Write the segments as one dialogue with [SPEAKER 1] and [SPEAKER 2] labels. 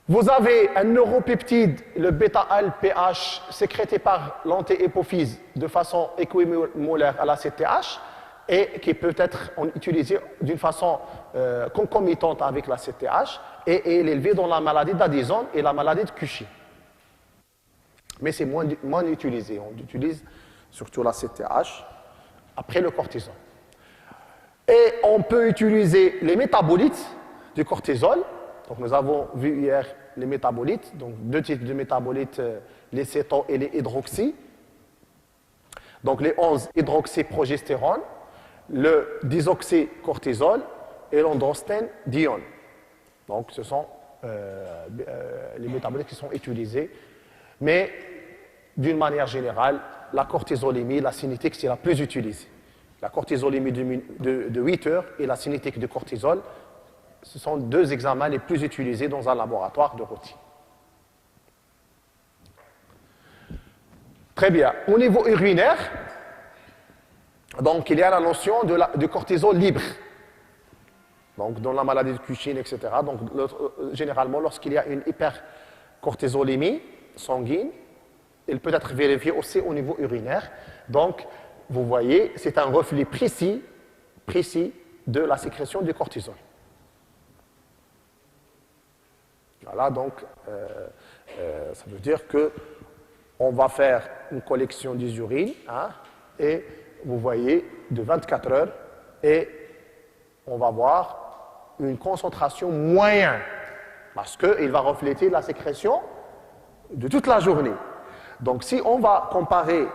[SPEAKER 1] Vous avez un neuropeptide, le bêta-ALPH, sécrété par l'antéhypophyse de façon équimolaire à la CTH et qui peut être utilisé d'une façon concomitante avec la CTH et est élevé dans la maladie d'Addison et la maladie de Cushing. Mais c'est moins utilisé. On utilise surtout la CTH après le cortisol. Et on peut utiliser les métabolites du cortisol. Donc nous avons vu hier les métabolites, donc deux types de métabolites, les cétons et les hydroxy. Donc les 11 hydroxyprogestérone, le disoxycortisol et l'androstène dione. Donc ce sont les métabolites qui sont utilisés. Mais d'une manière générale, la cortisolémie, la cinétique, c'est la plus utilisée. La cortisolémie de 8 heures et la cinétique de cortisol, ce sont deux examens les plus utilisés dans un laboratoire de routine. Très bien. Au niveau urinaire, donc il y a la notion de cortisol libre. Donc dans la maladie de Cushing, etc. Donc généralement, lorsqu'il y a une hypercortisolémie sanguine, il peut être vérifié aussi au niveau urinaire. Donc, vous voyez, c'est un reflet précis de la sécrétion du cortisol. Voilà, donc, ça veut dire qu'on va faire une collection des urines, hein, et vous voyez, de 24 heures, et on va voir une concentration moyenne, parce qu'il va refléter la sécrétion de toute la journée. Donc, si on va comparer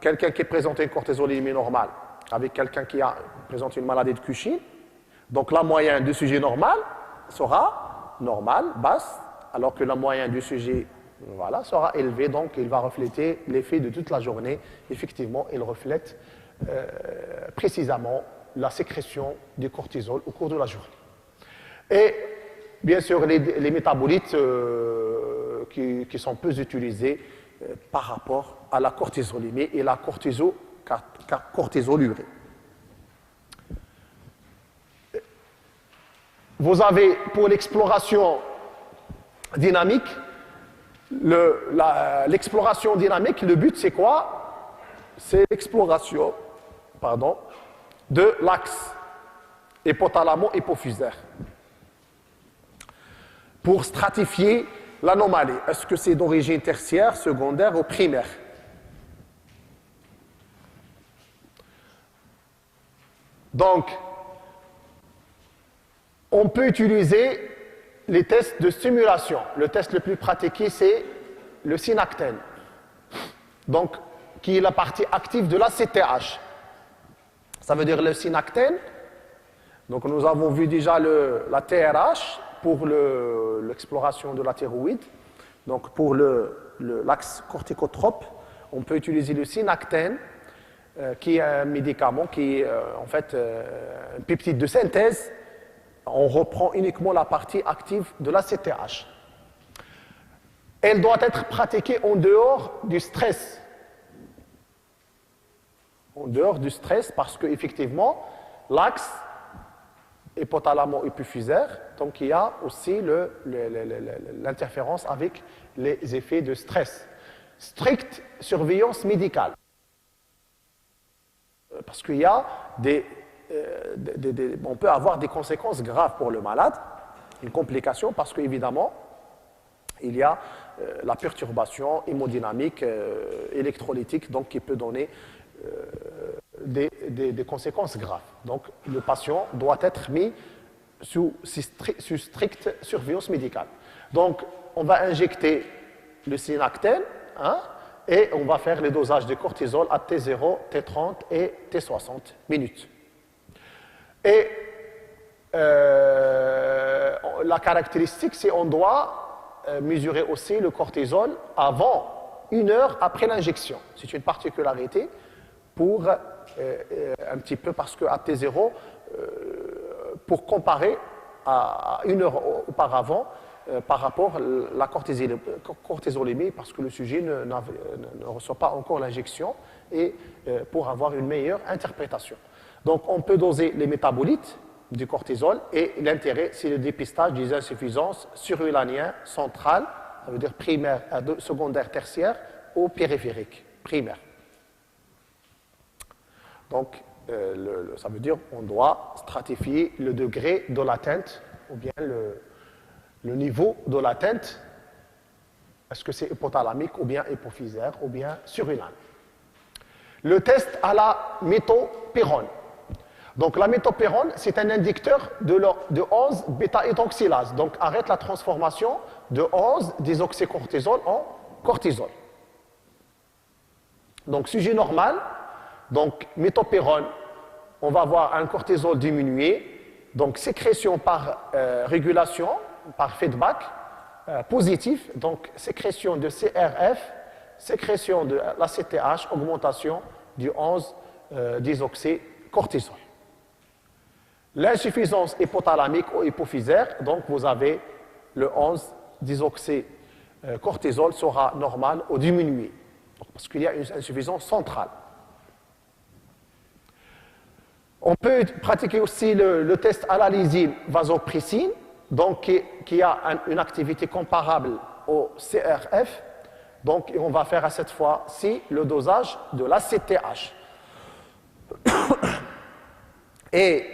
[SPEAKER 1] quelqu'un qui présente une cortisolémie normale avec quelqu'un qui présente une maladie de Cushing, donc la moyenne du sujet normal sera normale, basse, alors que la moyenne du sujet sera élevée, donc il va refléter l'effet de toute la journée. Effectivement, il reflète précisément la sécrétion du cortisol au cours de la journée. Et bien sûr, les métabolites qui sont peu utilisés par rapport à la cortisolémie et la cortisolurée. Vous avez pour l'exploration dynamique, l'exploration dynamique, le but c'est quoi? C'est l'exploration, de l'axe hypothalamo-hypophysaire pour stratifier l'anomalie. Est-ce que c'est d'origine tertiaire, secondaire ou primaire? Donc, on peut utiliser les tests de stimulation. Le test le plus pratiqué, c'est le synactène, donc, qui est la partie active de la CTH. Ça veut dire le synactène. Donc, nous avons vu déjà la TRH pour l'exploration de la thyroïde. Donc, pour l'axe corticotrope, on peut utiliser le synactène, qui est un médicament qui est en fait un peptide de synthèse. On reprend uniquement la partie active de la CTH. Elle doit être pratiquée en dehors du stress. En dehors du stress, parce qu'effectivement, l'axe hypothalamo-hypophysaire, donc il y a aussi l'interférence avec les effets de stress. Stricte surveillance médicale. Parce qu'il y a on peut avoir des conséquences graves pour le malade, une complication, parce qu'évidemment, il y a la perturbation hémodynamique, électrolytique, donc qui peut donner des conséquences graves. Donc, le patient doit être mis sous stricte surveillance médicale. Donc, on va injecter le synactène, hein, et on va faire les dosages de cortisol à T0, T30 et T60 minutes. Et la caractéristique, c'est qu'on doit mesurer aussi le cortisol avant 1 heure après l'injection. C'est une particularité pour un petit peu parce qu'à T0, pour comparer à 1 heure auparavant par rapport à la cortisolémie, parce que le sujet ne reçoit pas encore l'injection, et pour avoir une meilleure interprétation. Donc on peut doser les métabolites du cortisol. Et l'intérêt, c'est le dépistage des insuffisances sururaniennes centrales, ça veut dire primaire, secondaire, tertiaire, ou périphérique, primaire. Donc, ça veut dire qu'on doit stratifier le degré de l'atteinte, ou bien le niveau de l'atteinte. Est-ce que c'est hypothalamique, ou bien hypophysaire, ou bien surrénal? Le test à la métopérone. Donc la métopérone, c'est un inducteur de 11 bêta-hydroxylase. Donc arrête la transformation de 11 désoxycortisol en cortisol. Donc sujet normal, donc métopérone, on va avoir un cortisol diminué, donc sécrétion par régulation, par feedback positif, donc sécrétion de CRF, sécrétion de l'ACTH, augmentation du 11 désoxycortisol. L'insuffisance hypothalamique ou hypophysaire, donc vous avez le 11 désoxycortisol sera normal ou diminué, parce qu'il y a une insuffisance centrale. On peut pratiquer aussi le test à la lysine vasopressine, donc qui a une activité comparable au CRF. Donc on va faire à cette fois-ci le dosage de l'ACTH. Et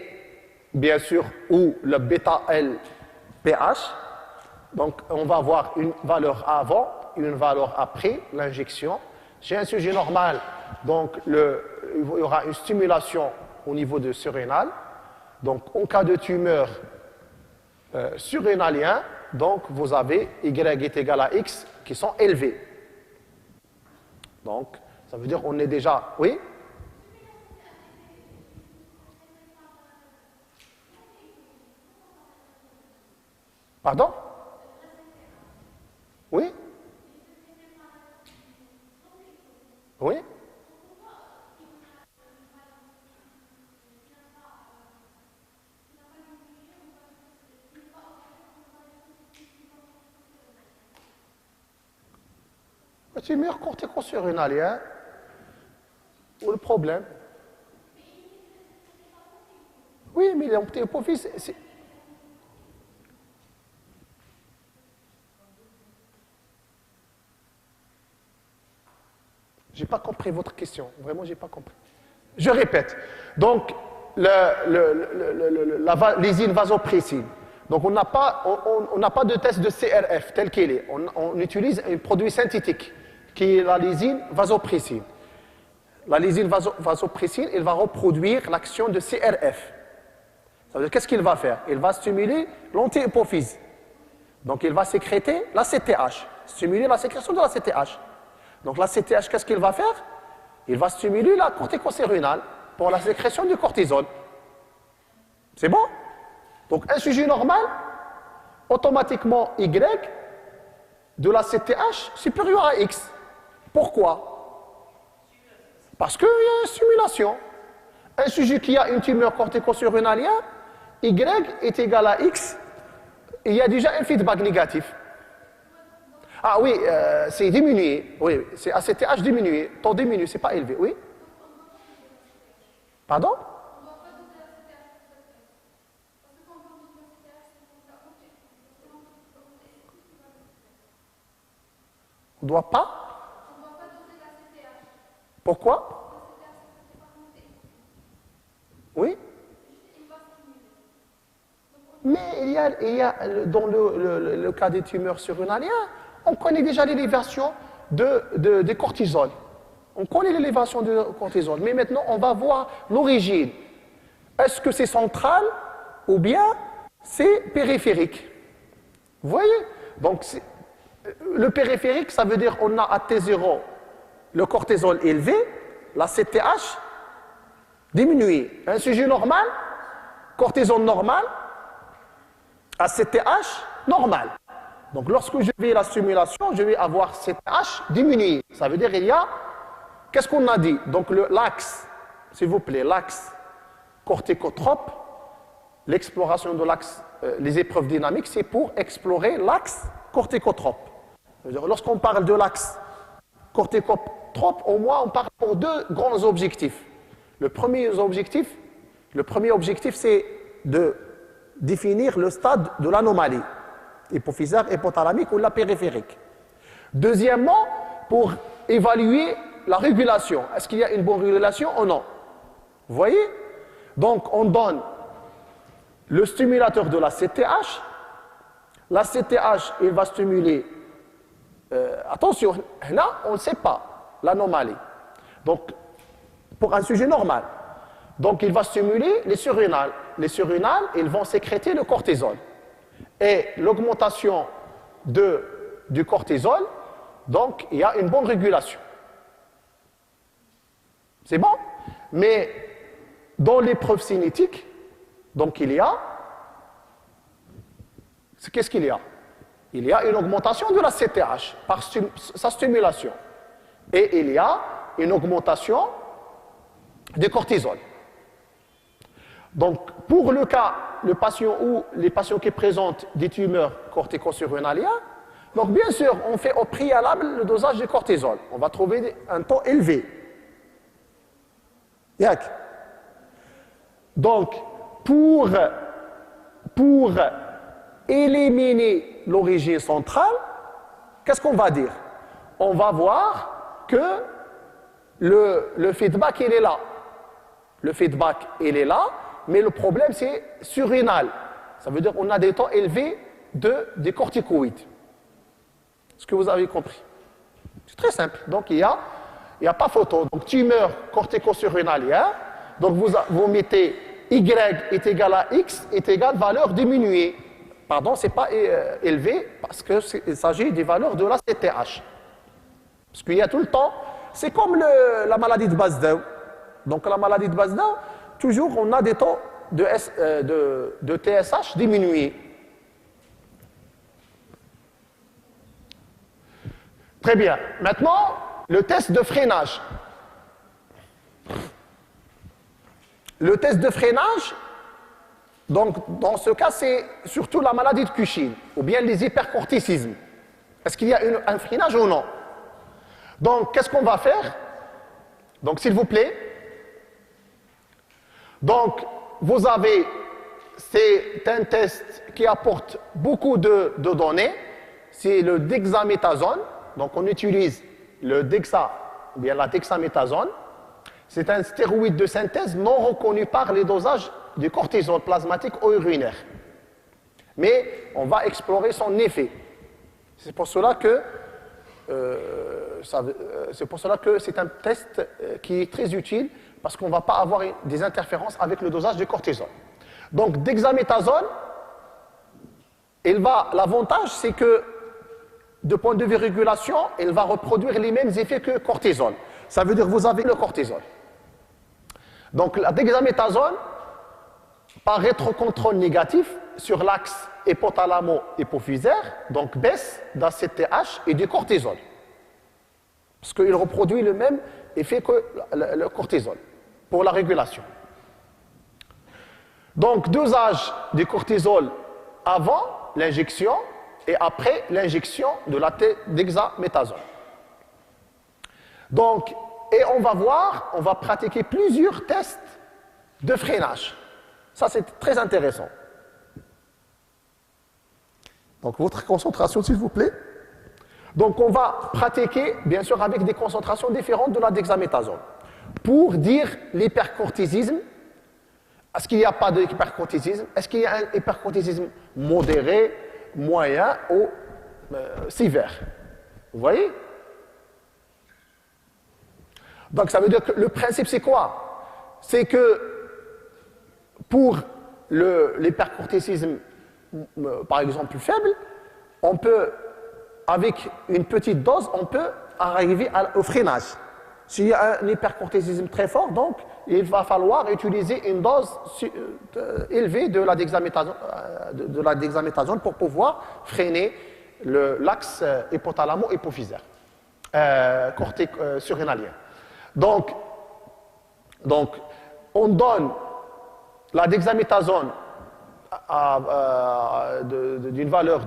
[SPEAKER 1] bien sûr, ou le bêta-LPH. Donc on va avoir une valeur avant, une valeur après l'injection. Chez un sujet normal, donc il y aura une stimulation au niveau de surrénal. Donc, en cas de tumeur surrénalien, donc vous avez Y est égal à X qui sont élevés. Donc, ça veut dire qu'on est déjà... Oui? Pardon? Oui? Oui? Le tumeur cortico-surrénalien, où le problème? Oui, mais l'hypophyse, c'est... Je n'ai pas compris votre question. Vraiment, je n'ai pas compris. Je répète. Donc, la lysine vasopressine. Donc, on n'a pas de test de CRF tel qu'il est. On utilise un produit synthétique qui est la lysine vasopressine. La lysine vasopressine, elle va reproduire l'action de CRF. Ça veut dire, qu'est-ce qu'il va faire? Il va stimuler l'anti-hypophyse. Donc, il va sécréter la CTH, stimuler la sécrétion de la CTH. Donc, la CTH, qu'est-ce qu'il va faire? Il va stimuler la corticocérénale pour la sécrétion du cortisol. C'est bon? Donc, un sujet normal, automatiquement Y de la CTH supérieur à X. Pourquoi? Parce qu'il y a une stimulation. Un sujet qui a une tumeur corticocérénalienne, Y est égal à X, il y a déjà un feedback négatif. Ah oui, c'est diminué. Oui, c'est ACTH diminué. Taux diminué, c'est pas élevé. Oui? Pardon? On ne doit pas? Pourquoi? Oui? Mais il y a dans le cas des tumeurs surrénaliennes, on connaît déjà l'élévation des cortisol. On connaît l'élévation du cortisol. Mais maintenant, on va voir l'origine. Est-ce que c'est central ou bien c'est périphérique? Vous voyez? Donc, le périphérique, ça veut dire qu'on a à T0 le cortisol élevé, la CTH diminuée. Un sujet normal, cortisol normal, ACTH normal. Donc lorsque je vais à la stimulation, je vais avoir CTH diminué. Ça veut dire qu'il y a, qu'est-ce qu'on a dit? Donc l'axe, s'il vous plaît, l'axe corticotrope, l'exploration de l'axe, les épreuves dynamiques, c'est pour explorer l'axe corticotrope. Lorsqu'on parle de l'axe corticotrope, au moins on parle pour deux grands objectifs. Le premier objectif, c'est de définir le stade de l'anomalie, hypophysaire, hypothalamique ou la périphérique. Deuxièmement, pour évaluer la régulation. Est-ce qu'il y a une bonne régulation ou non? Vous voyez? Donc, on donne le stimulateur de la CTH. La CTH, il va stimuler, attention, là, on ne sait pas l'anomalie. Donc, pour un sujet normal. Donc, il va stimuler les surrénales. Les surrénales, ils vont sécréter le cortisol. Et l'augmentation du cortisol, donc, il y a une bonne régulation. C'est bon? Mais dans l'épreuve cinétique, donc il y a, qu'est-ce qu'il y a? Il y a une augmentation de la CTH par sa stimulation. Et il y a une augmentation du cortisol. Donc, pour le cas, le patient ou les patients qui présentent des tumeurs cortico-surrénaliennes, donc bien sûr, on fait au préalable le dosage du cortisol. On va trouver un taux élevé. Donc, pour éliminer l'origine centrale, qu'est-ce qu'on va dire? On va voir que le feedback, il est là. Le feedback, il est là, mais le problème, c'est surrénal. Ça veut dire qu'on a des taux élevés des corticoïdes. Est-ce que vous avez compris? C'est très simple. Donc, il n'y a pas photo. Donc, tumeur cortico-surrénalienne. Donc, vous mettez Y est égal à X est égal à valeur diminuée. Pardon, ce n'est pas élevé parce qu'il s'agit des valeurs de la CTH. Parce qu'il y a tout le temps, c'est comme la maladie de Basedow. Donc, la maladie de Basedow, toujours on a des taux de TSH diminués. Très bien. Maintenant, le test de freinage. Le test de freinage, donc dans ce cas, c'est surtout la maladie de Cushing ou bien les hypercorticismes. Est-ce qu'il y a un freinage ou non? Donc, qu'est-ce qu'on va faire? Donc, s'il vous plaît. Donc, vous avez, c'est un test qui apporte beaucoup de données. C'est le dexaméthasone. Donc, on utilise le dexa, ou bien la dexaméthasone. C'est un stéroïde de synthèse non reconnu par les dosages du cortisol plasmatique ou urinaire. Mais on va explorer son effet. C'est pour cela que c'est un test qui est très utile parce qu'on ne va pas avoir des interférences avec le dosage du cortisol. Donc, dexaméthasone, l'avantage, c'est que de point de vue régulation, elle va reproduire les mêmes effets que cortisol. Ça veut dire que vous avez le cortisol. Donc, la dexaméthasone, par rétrocontrôle négatif sur l'axe hypothalamo-hypophysaire, donc baisse d'ACTH et du cortisol. Parce qu'il reproduit le même effet que le cortisol pour la régulation. Donc, dosage du cortisol avant l'injection et après l'injection de la dexaméthasone. Donc, et on va pratiquer plusieurs tests de freinage. Ça, c'est très intéressant. Donc, votre concentration, s'il vous plaît. Donc, on va pratiquer, bien sûr, avec des concentrations différentes de la dexaméthasone. Pour dire l'hypercortisisme, est-ce qu'il n'y a pas d'hypercortisisme? Est-ce qu'il y a un hypercortisisme modéré, moyen ou sévère? Vous voyez? Donc, ça veut dire que le principe, c'est quoi? C'est que pour l'hypercortisisme, par exemple, faible, on peut, avec une petite dose, on peut arriver au freinage. S'il y a un hypercortisisme très fort, donc, il va falloir utiliser une dose élevée de la dexaméthasone pour pouvoir freiner l'axe hypothalamo-hypophysaire, surrénalien. Donc, on donne la dexaméthasone d'une valeur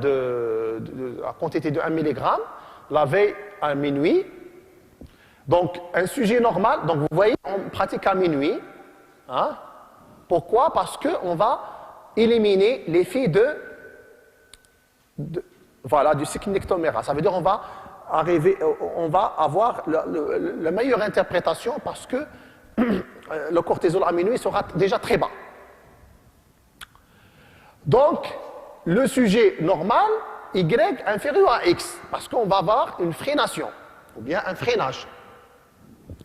[SPEAKER 1] à quantité de 1 mg la veille à minuit. Donc, un sujet normal, donc vous voyez, on pratique à minuit. Hein? Pourquoi? Parce qu'on va éliminer l'effet voilà, du cycle nectoméra. Ça veut dire on va avoir la meilleure interprétation parce que le cortisol aminoïde sera déjà très bas. Donc, le sujet normal, Y inférieur à X, parce qu'on va avoir une freination, ou bien un freinage.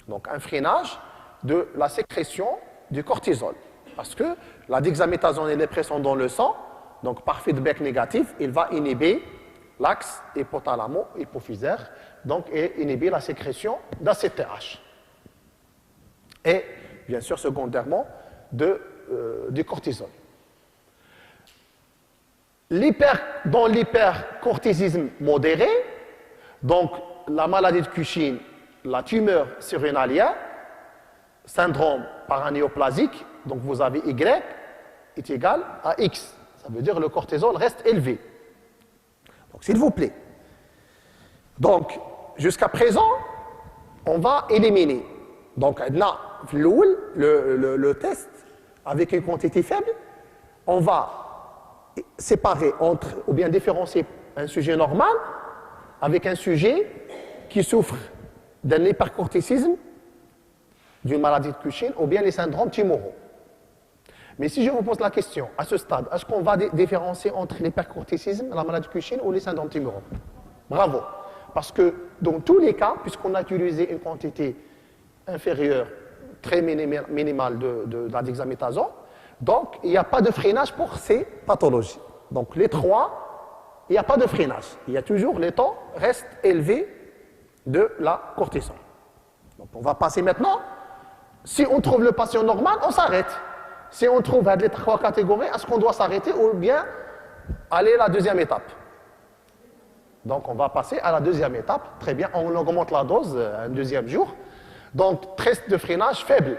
[SPEAKER 1] Donc, un freinage de la sécrétion du cortisol. Parce que la dexaméthasone est présente dans le sang, donc par feedback négatif, il va inhiber l'axe hypothalamo-hypophysaire, donc et inhiber la sécrétion d'ACTH. Et bien sûr, secondairement, du cortisol. Dans l'hypercortisisme modéré, donc la maladie de Cushing, la tumeur surrénalienne, syndrome paranéoplasique, donc vous avez Y est égal à X. Ça veut dire que le cortisol reste élevé. Donc s'il vous plaît. Donc jusqu'à présent, on va éliminer. Donc le test avec une quantité faible, on va séparer entre, ou bien différencier un sujet normal avec un sujet qui souffre d'un hypercorticisme, d'une maladie de Cushing, ou bien les syndromes tumoraux. Mais si je vous pose la question, à ce stade, est-ce qu'on va différencier entre l'hypercorticisme, la maladie de Cushing ou les syndromes tumoraux? Bravo. Parce que dans tous les cas, puisqu'on a utilisé une quantité inférieure, très minimale de la dexaméthasone, donc il n'y a pas de freinage pour ces pathologies. Donc les trois, il n'y a pas de freinage. Il y a toujours, les taux restent élevés de la cortisol. Donc on va passer maintenant. Si on trouve le patient normal, on s'arrête. Si on trouve les trois catégories, est-ce qu'on doit s'arrêter ou bien aller à la deuxième étape? Donc on va passer à la deuxième étape. Très bien, on augmente la dose un deuxième jour. Donc test de freinage faible.